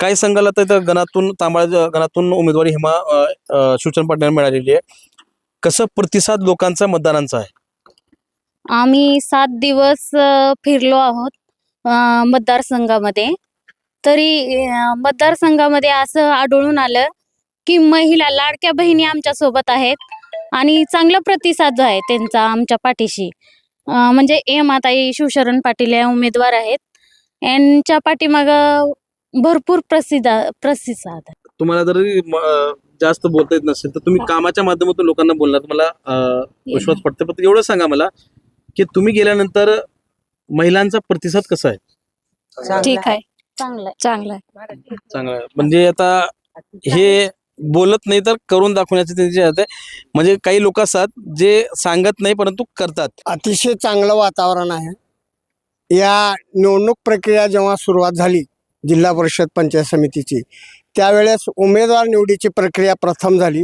काय सांगाल आता इथं गणातून तांबाळा गणातून उमेदवारी हिमा शिवचंद पाटील मिळालेली आहे. कसं प्रतिसाद लोकांचा मतदारांचा आहे? आम्ही 7 दिवस फिरलो आहोत मतदारसंघामध्ये. तरी मतदारसंघामध्ये असं आढळून आलं की महिला लाडक्या बहिणी आमच्या सोबत आहेत आणि चांगला प्रतिसाद जो आहे त्यांचा आमच्या पाठीशी. म्हणजे हेमाताई शिवशरण पाटील या उमेदवार आहेत. यांच्या पाठीमागं भरपूर प्रतिसाद आहे. तुम्हाला जरी जास्त बोलता येत नसेल तर तुम्ही कामाच्या माध्यमातून लोकांना बोलणार, मला विश्वास पटतो. पण एवढं सांगा मला की तुम्ही गेल्यानंतर महिलांचा प्रतिसाद कसा आहे? ठीक आहे, चांगलं आहे. चांगला आहे. म्हणजे आता हे बोलत नाही तर करून दाखवण्याचे त्यांचे आहे. म्हणजे काही लोक असतात जे सांगत नाही परंतु करतात. अतिशय चांगलं वातावरण आहे. या निवडणूक प्रक्रिया जेव्हा सुरुवात झाली जिल्हा परिषद पंचायत समितीची, त्यावेळेस उमेदवार निवडीची प्रक्रिया प्रथम झाली.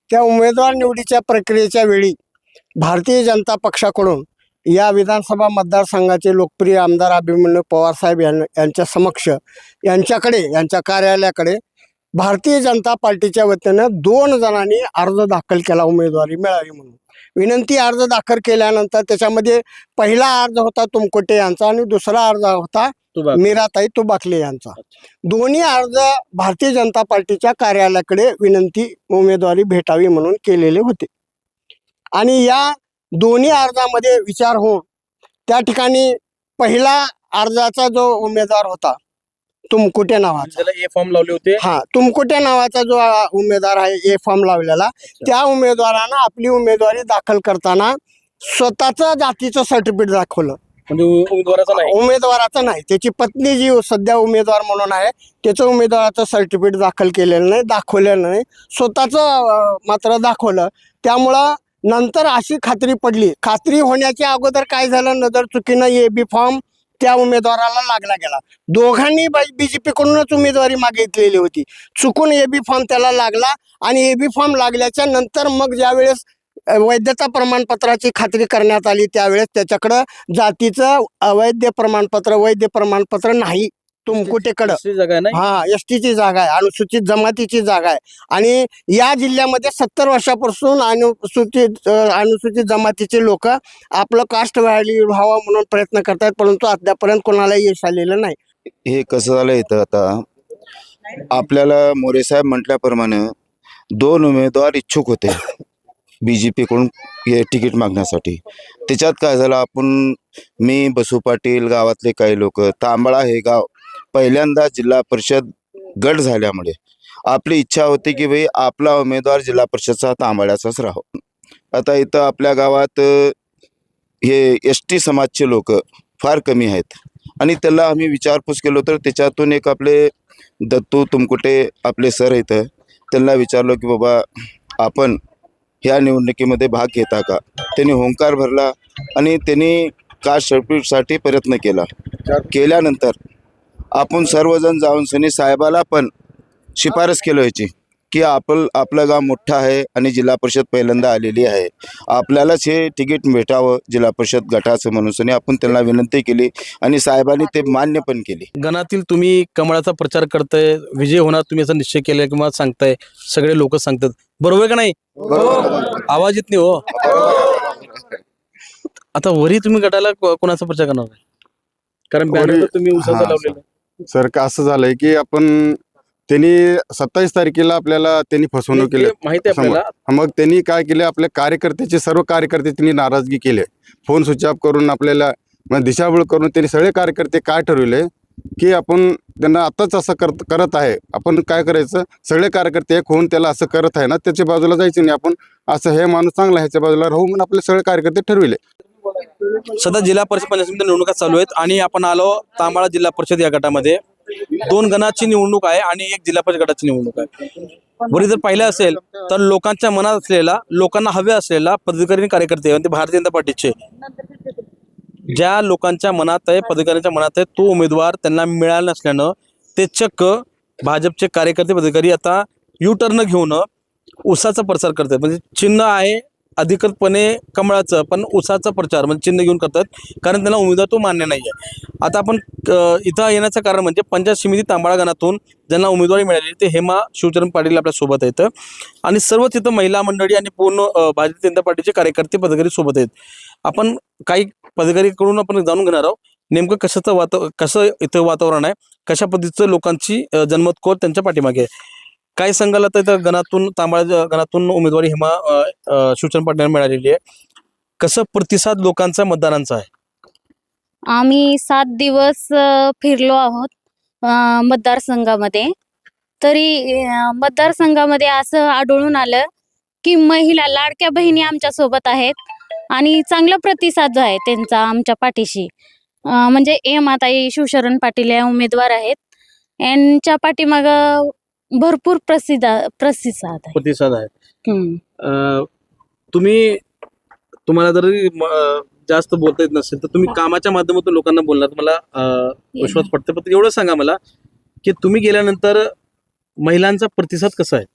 त्या उमेदवार निवडीच्या प्रक्रियेच्या वेळी भारतीय जनता पक्षाकडून या विधानसभा मतदारसंघाचे लोकप्रिय आमदार अभिमन्यू पवारसाहेब यांच्या समक्ष यांच्या कार्यालयाकडे भारतीय जनता पार्टीच्या वतीनं 2 जणांनी अर्ज दाखल केला उमेदवारी मिळावी म्हणून. विनंती अर्ज दाखल केल्यानंतर त्याच्यामध्ये पहिला अर्ज होता तुमकोटे यांचा आणि दुसरा अर्ज होता मीराताई तुबाकले यांचा. दोन्ही अर्ज भारतीय जनता पार्टीच्या कार्यालयाकडे विनंती उमेदवारी भेटावी म्हणून केलेले होते. आणि या दोन्ही अर्जामध्ये विचार होऊन त्या ठिकाणी पहिला अर्जाचा जो उमेदवार होता तुमकुटे नावाचा, ए फॉर्म लावले होते. तुमकुटे नावाचा जो उमेदवार आहे ए फॉर्म लावलेला, त्या उमेदवारानं आपली उमेदवारी दाखल करताना स्वतःचं जातीचं सर्टिफिकेट दाखवलं. म्हणजे उमेदवाराचं नाही, त्याची पत्नी जी सध्या उमेदवार म्हणून आहे त्याचं उमेदवाराचं सर्टिफिकेट दाखल केलेलं नाही, स्वतःचं मात्र दाखवलं. त्यामुळं नंतर अशी खात्री होण्याच्या अगोदर काय झालं, नजर चुकीनं AB फॉर्म त्या उमेदवाराला लागला गेला. दोघांनी BJP कडूनच उमेदवारी मागितलेली होती, चुकून AB फॉर्म त्याला लागला. आणि AB फॉर्म लागल्याच्या नंतर मग ज्यावेळेस वैधता प्रमाणपत्राची खात्री करण्यात आली त्यावेळेस त्याच्याकडं जातीचं वैध प्रमाणपत्र नाही. तुमकुटेकडं STची जागा आहे, अनुसूचित जमातीची जागा आहे. आणि या जिल्ह्यामध्ये 70 वर्षापासून अनुसूचित जमातीचे लोक आपलं कास्ट व्हॅल्यू व्हावं म्हणून प्रयत्न करतात, परंतु अद्यापर्यंत कोणाला यश आलेलं नाही. हे कसं झालं इथं, आता आपल्याला मोरे साहेब म्हटल्याप्रमाणे 2 उमेदवार इच्छुक होते BJP कडून हे तिकीट मागण्यासाठी. त्याच्यात काय झालं, मी बसू पाटील, गावातले काही लोक, तांबळा हे गाव पहिल्यांदा जिल्हा परिषद गट झाल्यामुळे आपली इच्छा होती की भाई आपला उमेदवार जिल्हा परिषदचा तांबळ्याचाच राहावा. आता इथं आपल्या गावात हे ST समाजचे लोक फार कमी आहेत आणि त्याला आम्ही विचारपूस केलो तर त्याच्यातून एक आपले दत्तू तुमकुटे आपले सर इथं, त्यांना विचारलो की बाबा आपण ह्या निवडणुकीमध्ये भाग घेता का. त्यांनी होंकार भरला आणि त्यांनी कास्ट सर्टिफिकेटसाठी प्रयत्न केल्यानंतर आपण सर्वजण जाऊन सनी साहेबाला पण शिफारस केलं याची की आपलं गाव मोठं आहे आणि जिल्हा परिषद पहिल्यांदा आलेली आहे, आपल्यालाच हे तिकीट भेटावं जिल्हा परिषद गटाचं म्हणून सनी आपण त्यांना विनंती केली आणि साहेबांनी ते मान्य पण केली. गणातील तुम्ही कमळाचा प्रचार करताय, विजय होणार तुम्ही असा निश्चय केला किंवा सांगताय, सगळे लोक सांगतात, बरोबर का नाही? आवाज येत नाही हो. आता वरी तुम्ही गटाला कोणाचा प्रचार करणार आहे? कारण बॅनर तुम्ही उसाचा लावलेला. सर का असं झालंय की त्यांनी 27 तारखेला आपल्याला त्यांनी फसवणूक केली माहिती आहे आपल्याला. मग त्यांनी काय केले, आपल्या सर्व कार्यकर्ते त्यांनी नाराजगी केले. फोन स्विच ऑफ करून आपल्याला दिशाभूल करून त्यांनी सगळे कार्यकर्ते काय ठरवले की आपण त्यांना आताच असं करत आहे, आपण काय करायचं, सगळे कार्यकर्ते एक होऊन त्याला असं करत आहे ना, त्याच्या बाजूला जायचं नाही, आपण असं हे माणूस चांगला ह्याच्या बाजूला राहू म्हणून आपले सगळे कार्यकर्ते ठरविले. सध्या जिल्हा परिषद पंचायत समिती निवडणुका चालू आहेत आणि आपण आलो तांबाळा जिल्हा परिषद या गटामध्ये. 2 गणाची निवडणूक आहे आणि 1 जिल्हा परिषद गटाची निवडणूक आहे. वरी जर पाहिलं असेल तर लोकांच्या मनात असलेला, लोकांना हवे असलेला पदाधिकारी कार्यकर्ते म्हणजे भारतीय जनता पार्टीचे ज्या लोकांच्या मनात आहे, पदाधिकाऱ्यांच्या मनात आहे, तो उमेदवार त्यांना मिळाला नसल्यानं ते चक्क भाजपचे कार्यकर्ते पदाधिकारी आता U-टर्न घेऊन उसाचा प्रचार करतात. म्हणजे चिन्ह आहे अधिकृतपणे कमळाचं पण उसाचा प्रचार म्हणजे चिन्ह घेऊन करतात, कारण त्यांना उमेदवार तो मान्य नाही आहे. आता आपण इथं येण्याचं कारण म्हणजे पंचायत समिती तांबाळा गणातून ज्यांना उमेदवारी मिळाली ते हेमा शिवचरण पाटील आपल्या सोबत आहेत आणि सर्व तिथं महिला मंडळी आणि पूर्ण भारतीय जनता पार्टीचे कार्यकर्ते पदाधिकारी सोबत आहेत. आपण काही पदाधिकारीकडून आपण जाणून घेणार आहोत नेमकं कसं इथं वातावरण आहे, कशा पद्धतीचं लोकांची जनमत त्यांच्या पाठीमागे आहे. काय सांगाल आता इथं गणातून तांबाळा गणातून उमेदवारी हेमा शिवचरण पाटील मिळालेली आहे, कसं प्रतिसाद लोकांचा मतदारांचा आहे? आम्ही 7 दिवस फिरलो आहोत मतदारसंघामध्ये. तरी मतदारसंघामध्ये असं आढळून आलं की महिला लाडक्या बहिणी आमच्या सोबत आहेत आणि चांगला प्रतिसाद जो आहे त्यांचा आमच्या पाठीशी. म्हणजे हेमाताई शिवशरण पाटील या उमेदवार आहेत, यांच्या पाठीमागं भरपूर प्रतिसाद आहे. प्रतिसाद आहे. हम्म. तुम्हाला जरी जास्त बोलता येत नसेल तर तुम्ही कामाच्या माध्यमातून लोकांना बोलणार, तुम्हाला विश्वास पडते. पण एवढं सांगा मला की तुम्ही गेल्यानंतर महिलांचा प्रतिसाद कसा आहे?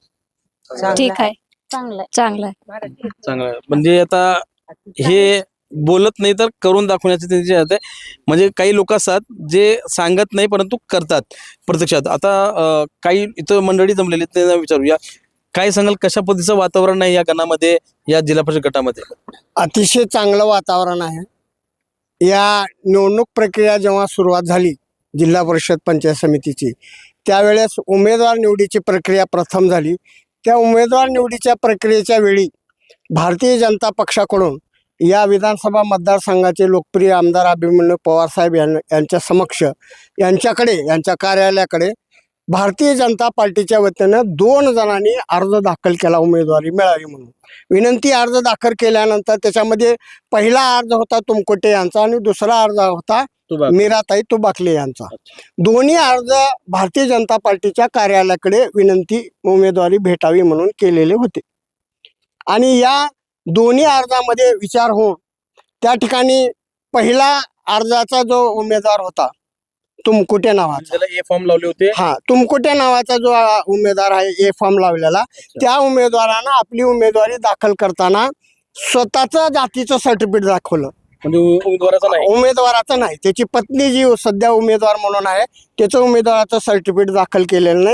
ठीक आहे, चांगलं चांगलं आहे. चांगला आहे. म्हणजे आता हे बोलत नाही तर करून दाखवण्याचे त्यांचे आहे. म्हणजे काही लोक असतात जे सांगत नाही परंतु करतात प्रत्यक्षात. आता काही इथं मंडळी जमलेली त्यांना विचारूया, काय सांगाल कशा पद्धतीचं वातावरण आहे या गणामध्ये, या जिल्हा परिषद गटामध्ये? अतिशय चांगलं वातावरण आहे. या निवडणूक प्रक्रिया जेव्हा सुरुवात झाली जिल्हा परिषद पंचायत समितीची, त्यावेळेस उमेदवार निवडीची प्रक्रिया प्रथम झाली. त्या उमेदवार निवडीच्या प्रक्रियेच्या वेळी भारतीय जनता पक्षाकडून या विधानसभा मतदारसंघाचे लोकप्रिय आमदार अभिमन्यू पवारसाहेब यांच्या समक्ष यांच्या कार्यालयाकडे भारतीय जनता पार्टीच्या वतीनं 2 जणांनी अर्ज दाखल केला उमेदवारी मिळावी म्हणून. विनंती अर्ज दाखल केल्यानंतर त्याच्यामध्ये पहिला अर्ज होता तुमकोटे यांचा आणि दुसरा अर्ज होता मीराताई तुबाकले यांचा. दोन्ही अर्ज भारतीय जनता पार्टीच्या कार्यालयाकडे विनंती उमेदवारी भेटावी म्हणून केलेले होते आणि या दोन्ही अर्जामध्ये विचार होऊन त्या ठिकाणी पहिला अर्जाचा जो उमेदवार होता तुमकुटे नावाचा, ए फॉर्म लावले होते, तुमकुटे नावाचा जो उमेदवार आहे ए फॉर्म लावलेला, त्या उमेदवारानं आपली उमेदवारी दाखल करताना स्वतःच जातीचं सर्टिफिकेट दाखवलं. म्हणजे उमेदवाराचं नाही, त्याची पत्नी जी सध्या उमेदवार म्हणून आहे त्याचं उमेदवाराचं सर्टिफिकेट दाखल केलेलं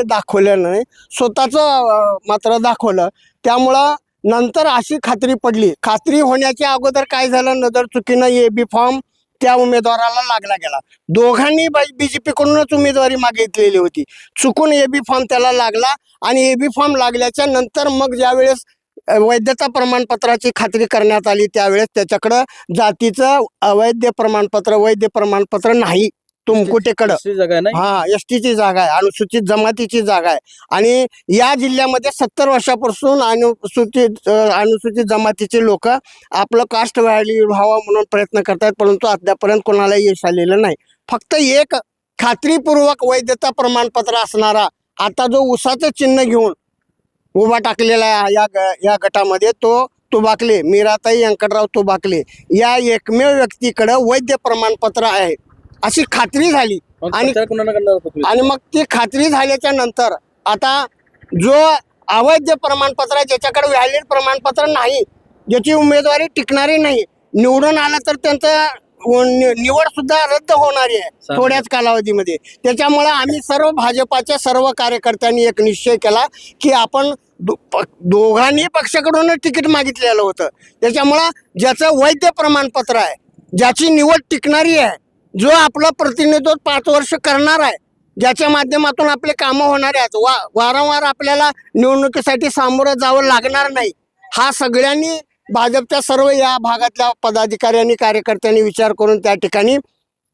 नाही, स्वतःचं मात्र दाखवलं. त्यामुळं नंतर अशी खात्री होण्याच्या अगोदर काय झालं, नजर चुकीनं AB फॉर्म त्या उमेदवाराला लागला गेला. दोघांनी BJP कडूनच उमेदवारी मागितलेली होती, चुकून AB फॉर्म त्याला लागला आणि AB फॉर्म लागल्याच्या नंतर मग ज्यावेळेस वैधता प्रमाणपत्राची खात्री करण्यात आली त्यावेळेस त्याच्याकडं जातीचं वैध प्रमाणपत्र नाही. तुमकुटेकडं STची जागा आहे, अनुसूचित जमातीची जागा आहे आणि या जिल्ह्यामध्ये 70 वर्षापासून अनुसूचित जमातीचे लोक आपलं कास्ट व्हॅल्यू व्हावं म्हणून प्रयत्न करतात, परंतु अद्यापर्यंत कोणाला यश आलेलं नाही. फक्त एक खात्रीपूर्वक वैधता प्रमाणपत्र असणारा आता जो उसाचं चिन्ह घेऊन उभा टाकलेला आहे या गटामध्ये तो तुबाकले, मीराताई व्यंकटराव तुबाकले या एकमेव व्यक्तीकडे वैध प्रमाणपत्र आहे अशी खात्री झाली. आणि मग ती खात्री झाल्याच्या नंतर आता जो अवैध प्रमाणपत्र आहे, ज्याच्याकडे व्हॅलिड प्रमाणपत्र नाही, ज्याची उमेदवारी टिकणारी नाही, निवडून आला तर त्यांचं निवड सुद्धा रद्द होणारी आहे थोड्याच कालावधीमध्ये. त्याच्यामुळे आम्ही सर्व भाजपाच्या सर्व कार्यकर्त्यांनी एक निश्चय केला की आपण दोघांनी पक्षाकडून तिकीट मागितलेलं होतं, त्याच्यामुळं ज्याचं वैध प्रमाणपत्र आहे, ज्याची निवड टिकणारी आहे, जो आपलं प्रतिनिधित्व 5 वर्ष करणार आहे, ज्याच्या माध्यमातून आपले कामं होणार आहेत, वारंवार आपल्याला निवडणुकीसाठी सामोरं जावं लागणार नाही, हा सगळ्यांनी भाजपच्या सर्व या भागातल्या पदाधिकाऱ्यांनी कार्यकर्त्यांनी विचार करून त्या ठिकाणी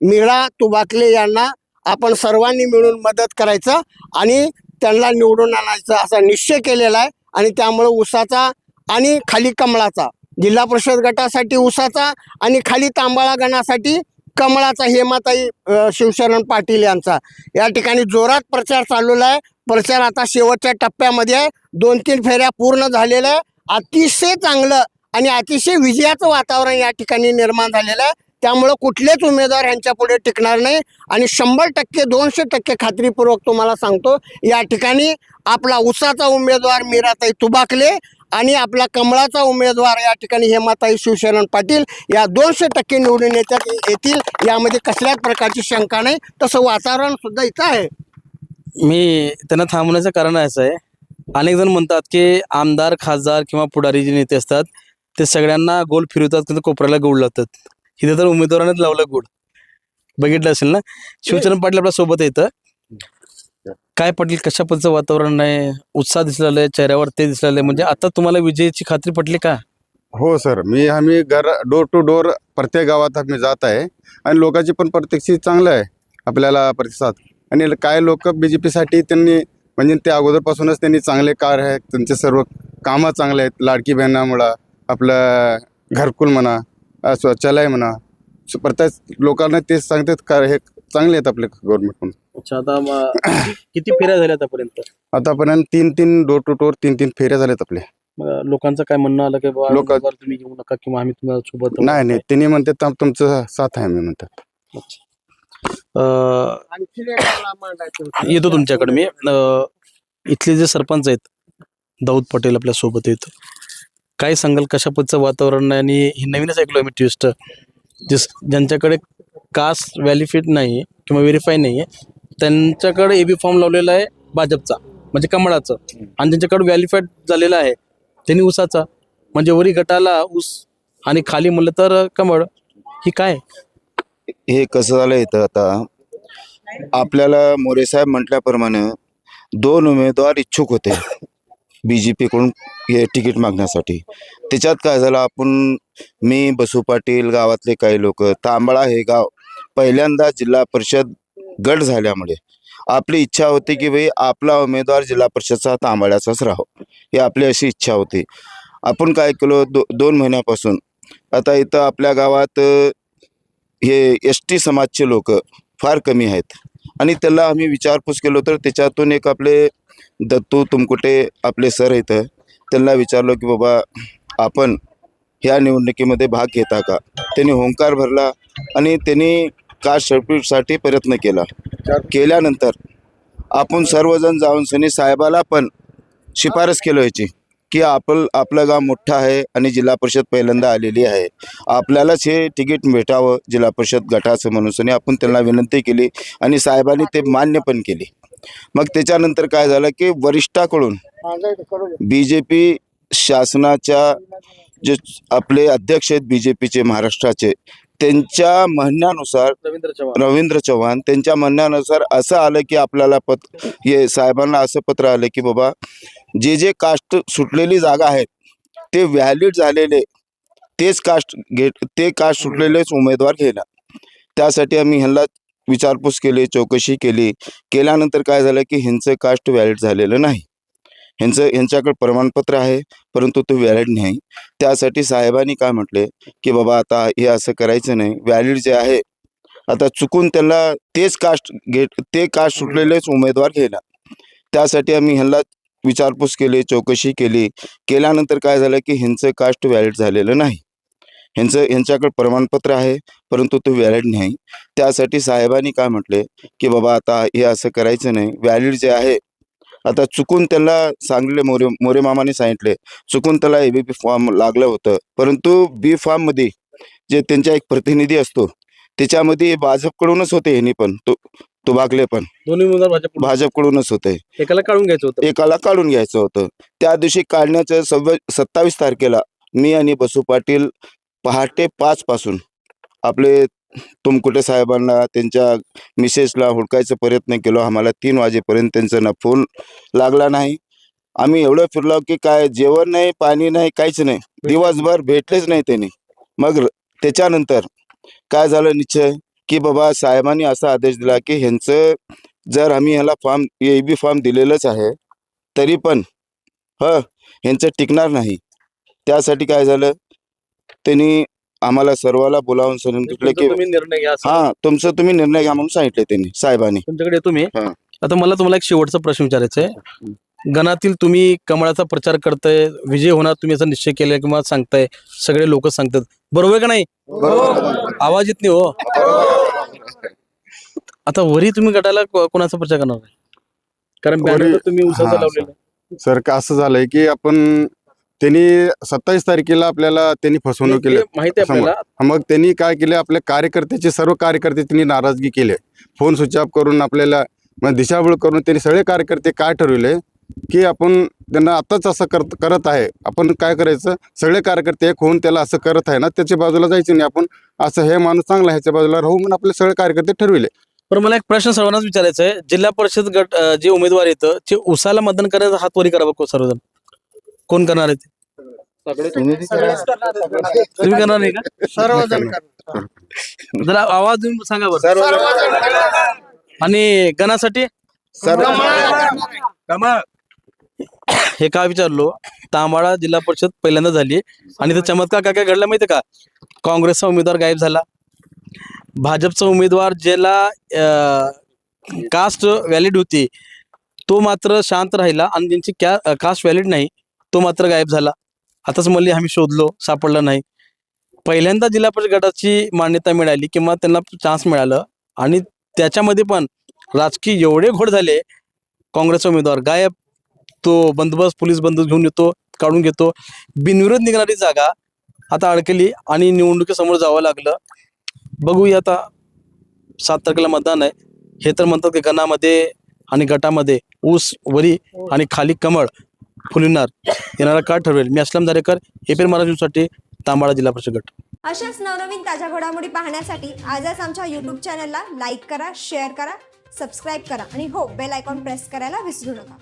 मीरा तुबाकले यांना आपण सर्वांनी मिळून मदत करायचं आणि त्यांना निवडून आणायचं असा निश्चय केलेला आहे. आणि त्यामुळे उसाचा आणि खाली कमळाचा, जिल्हा परिषद गटासाठी उसाचा आणि खाली तांबाळा गणासाठी कमळाचा हेमाताई शिवशरण पाटील यांचा या ठिकाणी जोरात प्रचार चाललेला आहे. प्रचार आता शेवटच्या टप्प्यामध्ये आहे, 2-3 फेऱ्या पूर्ण झालेल्या आहे. अतिशय चांगलं आणि अतिशय विजयाचं वातावरण या ठिकाणी निर्माण झालेलं आहे. त्यामुळं कुठलेच उमेदवार ह्यांच्या पुढे टिकणार नाही आणि 100% 200% खात्रीपूर्वक तुम्हाला सांगतो, या ठिकाणी आपला उसाचा उमेदवार मीराताई तुबाकले आणि आपला कमळाचा उमेदवार या ठिकाणी हेमाताई शिवशरण पाटील या 200% निवडून येतील, यामध्ये कसल्याच प्रकारची शंका नाही. तसं वातावरण सुद्धा इथं आहे. मी त्यांना थांबवण्याचं कारण असं आहे, अनेक जण म्हणतात की आमदार, खासदार किंवा पुढारी जे नेते असतात ते सगळ्यांना गोल फिरवतात, किंवा कोपऱ्याला गोड लावतात. इथे तर उमेदवारानेच लावलं गोड, बघितलं असेल ना. शिवचरण पाटील आपल्या सोबत येतं. काय पाटील, कशा पद्धतीचं वातावरण आहे, उत्साह दिसलेला आहे चेहऱ्यावर, ते दिसलेलं आहे, म्हणजे आता तुम्हाला विजयाची खात्री पटली का? हो सर, आम्ही डोर टू डोर प्रत्येक गावात आम्ही जात आहे आणि लोकांची पण प्रत्यक्षी चांगलं आहे आपल्याला प्रतिसाद. आणि काय लोक BJPसाठी त्यांनी म्हणजे ते अगोदरपासूनच त्यांनी चांगले कार्य आहेत, त्यांचे सर्व कामं चांगले आहेत. लाडकी बहिणामुळं आपलं घरकुल म्हणा, शौचालय म्हणा, प्रत्येक लोकांना ते सांगतात का हे चांगले आहेत आपले गव्हर्नमेंट म्हणून. अच्छा, आता किती फेऱ्या झाल्या आतापर्यंत? आतापर्यंत 3 डोर टू डोर 3 फेऱ्या झाल्यात आपले. लोकांचं काय म्हणणं आलं की बाबा लोक- उमेदवार तुम्ही घेऊ नका किंवा आम्ही तुम्हाला सोबत आहोत? नाही त्यांनी म्हणतात तुमचं साथ आहे आम्ही म्हणतात. आणखी एक मला मांडायचं होतं. येतो तुमच्याकडे मी. इथले जे सरपंच आहेत, दाऊद पटेल आपल्या सोबत येतो. काय सांगाल, कशा पद्धतीचं वातावरण आहे? आणि हे नवीनच ऐकलो मी ट्विस्ट, ज्यांच्याकडे कास्ट व्हॅलिफिड नाही किंवा व्हेरीफाय नाही आहे त्यांच्याकडे AB फॉर्म लावलेला आहे भाजपचा, म्हणजे कमळाचं, आणि ज्यांच्याकडे व्हॅलिफाईड झालेला आहे त्यांनी ऊसाचा, म्हणजे वरी गटाला ऊस आणि खाली म्हणलं तर कमळ. ही काय? हे कसं झालं इथं आता आपल्याला मोरे साहेब म्हटल्याप्रमाणे 2 उमेदवार इच्छुक होते BJP कडून हे तिकीट मागण्यासाठी. त्याच्यात काय झालं, मी, बसू पाटील, गावातले काही लोक, तांबळा हे गाव पहिल्यांदा जिल्हा परिषद गट झाल्यामुळे आपली इच्छा होती की भाई आपला उमेदवार जिल्हा परिषदचा तांबळ्याचाच राहो, ही आपली अशी इच्छा होती. आपण काय केलं, 2 महिन्यापासून आता इथं आपल्या गावात हे ST समाजचे लोक फार कमी आहेत आणि त्याला आम्ही विचारपूस केलो, तर त्याच्यातून एक आपले दत्तू तुमकुटे आपले सर इथं, त्यांना विचारलो की बाबा आपण ह्या निवडणुकीमध्ये भाग घेता का. त्यांनी होंकार भरला आणि त्यांनी कास्ट सर्टिफिकेटसाठी प्रयत्न केल्यानंतर आपण सर्वजण जाऊन सनी साहेबाला पण शिफारस केली याची की आपलं गाव मोठं आहे आणि जिल्हा परिषद पहिल्यांदा आलेली आहे, आपल्यालाच हे तिकीट भेटावं जिल्हा परिषद गटाचं म्हणून सनी आपण त्यांना विनंती केली आणि साहेबांनी ते मान्य पण केली. मग त्याच्यानंतर काय झालं की वरिष्ठाकडून BJP शासनाच्या जे आपले अध्यक्ष आहेत BJPचे महाराष्ट्राचे, त्यांच्या म्हणण्यानुसार रवींद्र चव्हाण त्यांच्या म्हणण्यानुसार असं आलं की आपल्याला हे साहेबांना असं पत्र आलं की बाबा जे कास्ट सुटलेली जागा आहेत ते व्हॅलिड झालेले ते कास्ट सुटलेलेच उमेदवार घेणार. त्यासाठी आम्ही ह्यांना विचारपूस केली, चौकशी केल्यानंतर काय झालं की ह्यांचं कास्ट व्हॅलिड झालेलं नाही. ह्यांच्याकडे प्रमाणपत्र आहे परंतु तो व्हॅलिड नाही. त्यासाठी साहेबांनी काय म्हटले की बाबा आता हे असं करायचं नाही, व्हॅलिड जे आहे आता चुकून त्यांना ते कास्ट सुटलेलेच उमेदवार घेणार. त्यासाठी आम्ही ह्यांना विचारपूस केली, चौकशी केल्यानंतर काय झालं की ह्यांचं कास्ट व्हॅलिड झालेलं नाही. ह्यांच्याकडे प्रमाणपत्र आहे परंतु तो व्हॅलिड नाही. त्यासाठी साहेबांनी काय म्हटले की बाबा आता हे असं करायचं नाही, व्हॅलिड जे आहे आता चुकून त्याला सांगले मोरे मामाने सांगितले, चुकून त्याला ABP फॉर्म लागलं होतं, परंतु B फॉर्ममध्ये जे त्यांचा एक प्रतिनिधी असतो त्याच्यामध्ये भाजपकडूनच होते, ह्यांनी पण तुबाकले पण दोन्ही उमेदवार भाजपकडूनच होते. एकाला काढून घ्यायचं होतं. त्या दिवशी काढण्याचं 27 तारखेला मी आणि बसू पाटील पहाटे 5 पासून आपले तुमकुटे साहेबांना त्यांच्या मिसेसला हुडकायचा प्रयत्न केलो. आम्हाला 3 वाजेपर्यंत त्यांचा ना फोन लागला नाही. आम्ही एवढं फिरलो की काय जेवण नाही, पाणी नाही, काहीच नाही, दिवसभर भेटलेच नाही त्यांनी. मग त्याच्यानंतर काय झालं निश्चय की बाबा साहेबांनी असा आदेश दिला की ह्यांचं जर आम्ही ह्याला AB फॉर्म दिलेलंच आहे तरी पण ह्यांचं टिकणार नाही. त्यासाठी काय झालं, त्यांनी आम्हाला सर्वाला बोलावून सांगितलं की तुमचं तुम्ही निर्णय घ्या म्हणून सांगितले त्यांनी साहेबांनी. तुमच्याकडे येतो मी. हा. आता मला तुम्हाला एक शेवटचा प्रश्न विचारायचा आहे. गणातील तुम्ही कमळाचा प्रचार करताय, विजय होणार तुम्ही असा निश्चय केलाय किंवा सांगताय, सगळे लोक सांगतात, बरोबर का नाही? आवाज येत नाही हो. आता वरी तुम्ही गटाला कोणाचा प्रचार करणार आहे? कारण बॅनर तुम्ही उसाचा हा, लावलेला आहे. सर का असं झालंय की आपण त्यांनी 27 तारखेला आपल्याला त्यांनी फसवणूक केली. ते माहिती आहे आपल्याला. मग त्यांनी काय केले, आपल्या कार्यकर्त्याचे सर्व कार्यकर्ते त्यांनी नाराजगी केले. फोन स्विच ऑफ करून आपल्याला दिशाभूल करून त्यांनी सगळे कार्यकर्ते काय ठरवले की आपण त्यांना आताच असं करत आहे, आपण काय करायचं, सगळे कार्यकर्ते एक होऊन त्याला असं करत आहे ना, त्याच्या बाजूला जायचं नाही, आपण असं हे माणूस चांगला ह्याच्या बाजूला राहू म्हणून आपले सगळे कार्यकर्ते ठरविले. पण मला एक प्रश्न सर्वांनाच विचारायचा आहे. जिल्हा परिषद गट जे उमेदवार येतं ते उसाला मतदान करायचं हात वरी करा बघ सर्वजण. कोण करणार आहे ते? तुम्ही करणार नाही का? सर्वजण जरा आवाज देऊन सांगा बरं. आणि गणासाठी हे का विचारलो, तांबाळा जिल्हा परिषद पहिल्यांदा झाली आणि ते चमत्कार काय काय घडला माहिती का? काँग्रेसचा उमेदवार गायब झाला, भाजपचा उमेदवार ज्याला कास्ट व्हॅलिड होती तो मात्र शांत राहिला आणि ज्यांची कास्ट व्हॅलिड नाही तो मात्र गायब झाला. आताच मल्ली आम्ही शोधलो, सापडलं नाही. पहिल्यांदा जिल्हा परिषद गटाची मान्यता मिळाली किंवा त्यांना चान्स मिळालं आणि त्याच्यामध्ये पण राजकीय एवढे घोड झाले. काँग्रेसचा उमेदवार गायब, तो बंदोबस्त पोलीस बंदोबस्त घेऊन येतो, काढून घेतो. बिनविरोध निघणारी जागा आता अडकली आणि निवडणुकीसमोर जावं लागलं. बघूया आता 7 तारखेला मतदान आहे. हे तर म्हणतात की गणामध्ये आणि गटामध्ये ऊस वरी आणि खाली कमळ फुलणार. येणारा काळ ठरवेल. मी असलम दारेकर, एपीएन मराठी न्यूजसाठी, तांबाळा जिल्हा परिषद गट. अशाच नवनवीन ताज्या घडामोडी पाहण्यासाठी आजच आमच्या यूट्यूब चॅनलला लाईक करा, शेअर करा, सबस्क्राईब करा आणि हो, बेल आयकॉन प्रेस करायला विसरू नका.